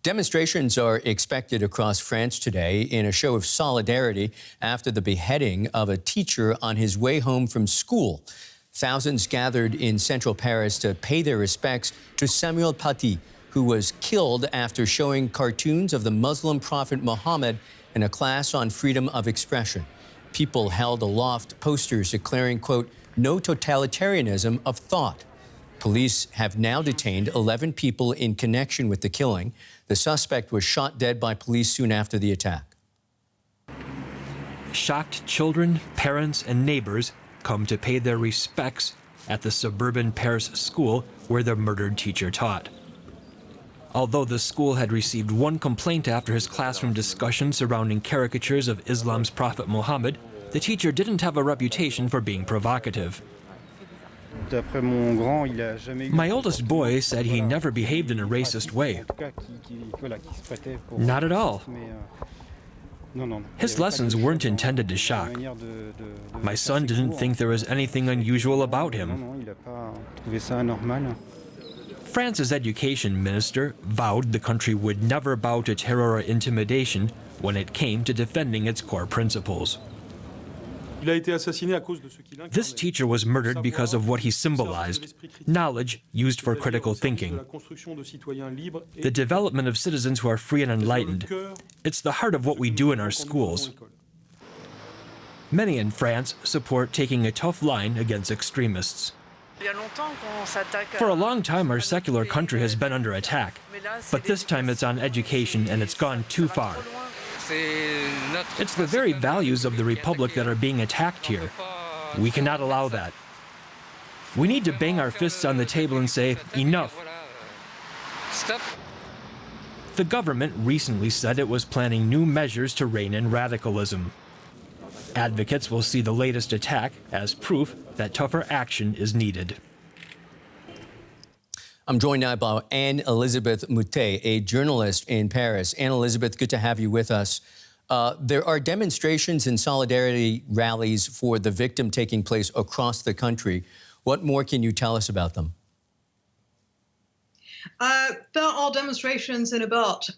Demonstrations are expected across France today in a show of solidarity after the beheading of a teacher on his way home from school. Thousands gathered in central Paris to pay their respects to Samuel Paty, who was killed after showing cartoons of the Muslim prophet Mohammed in a class on freedom of expression. People held aloft posters declaring, quote, "No totalitarianism of thought." Police have now detained 11 people in connection with the killing. The suspect was shot dead by police soon after the attack. Shocked children, parents, and neighbors come to pay their respects at the suburban Paris school where the murdered teacher taught. Although the school had received one complaint after his classroom discussion surrounding caricatures of Islam's prophet Mohammed, the teacher didn't have a reputation for being provocative. My oldest boy said he never behaved in a racist way. Not at all. His lessons weren't intended to shock. My son didn't think there was anything unusual about him. France's education minister vowed the country would never bow to terror or intimidation when it came to defending its core principles. This teacher was murdered because of what he symbolized, knowledge used for critical thinking. The development of citizens who are free and enlightened. It's the heart of what we do in our schools. Many in France support taking a tough line against extremists. For a long time, our secular country has been under attack, but this time it's on education and it's gone too far. It's the very values of the Republic that are being attacked here. We cannot allow that. We need to bang our fists on the table and say, enough. Stop. The government recently said it was planning new measures to rein in radicalism. Advocates will see the latest attack as proof that tougher action is needed. I'm joined now by Anne-Elisabeth Moutet, a journalist in Paris. Anne-Elisabeth, good to have you with us. There are demonstrations and solidarity rallies for the victim taking place across the country. What more can you tell us about them? There are demonstrations in about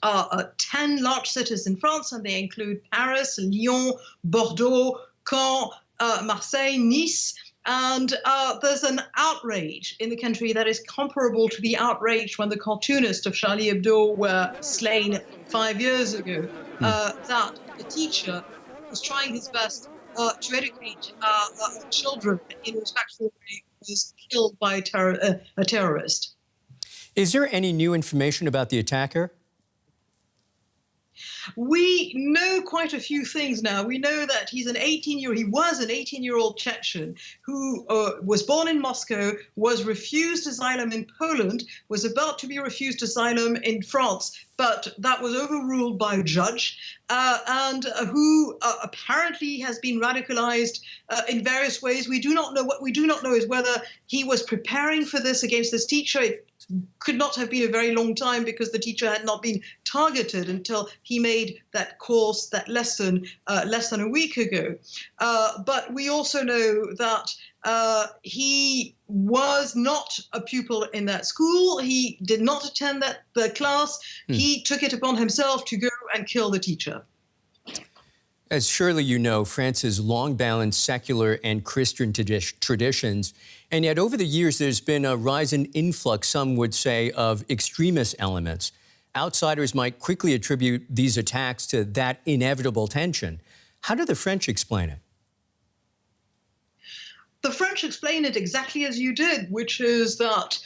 10 large cities in France, and they include Paris, Lyon, Bordeaux, Caen, Marseille, Nice. And there's an outrage in the country that is comparable to the outrage when the cartoonists of Charlie Hebdo were slain 5 years ago, that a teacher was trying his best to educate children in a respectful way was killed by a terrorist. Is there any new information about the attacker? We know quite a few things now. We know that he was an 18-year-old Chechen who was born in Moscow, was refused asylum in Poland, was about to be refused asylum in France, but that was overruled by a judge, and who apparently has been radicalized in various ways. We do not know. What we do not know is whether he was preparing for this against this teacher. It could not have been a very long time because the teacher had not been targeted until he made that course, that lesson, less than a week ago. But we also know that he was not a pupil in that school. He did not attend the class. He took it upon himself to go and kill the teacher. As surely you know, France has long balanced secular and Christian traditions, and yet over the years there's been a rise in influx, some would say, of extremist elements. Outsiders might quickly attribute these attacks to that inevitable tension. How do the French explain it? The French explain it exactly as you did, which is that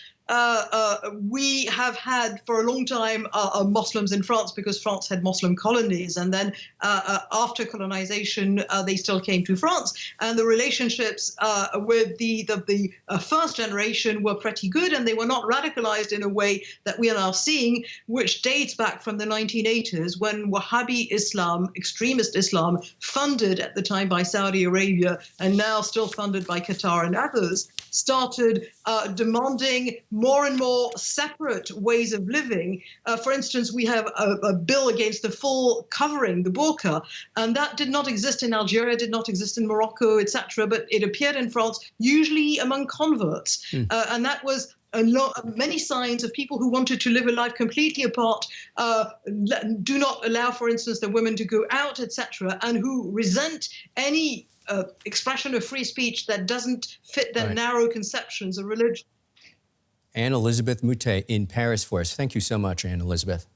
we have had for a long time Muslims in France because France had Muslim colonies, and then after colonization they still came to France, and the relationships with the first generation were pretty good, and they were not radicalized in a way that we are now seeing, which dates back from the 1980s when Wahhabi Islam, extremist Islam, funded at the time by Saudi Arabia and now still funded by Qatar and others, started demanding more and more separate ways of living. For instance, we have a bill against the full covering, the burqa, and that did not exist in Algeria, did not exist in Morocco, etc., but it appeared in France, usually among converts. And that was many signs of people who wanted to live a life completely apart, do not allow, for instance, the women to go out, etc., and who resent any expression of free speech that doesn't fit their narrow conceptions of religion. Anne Elizabeth Moutet in Paris for us. Thank you so much, Anne Elizabeth.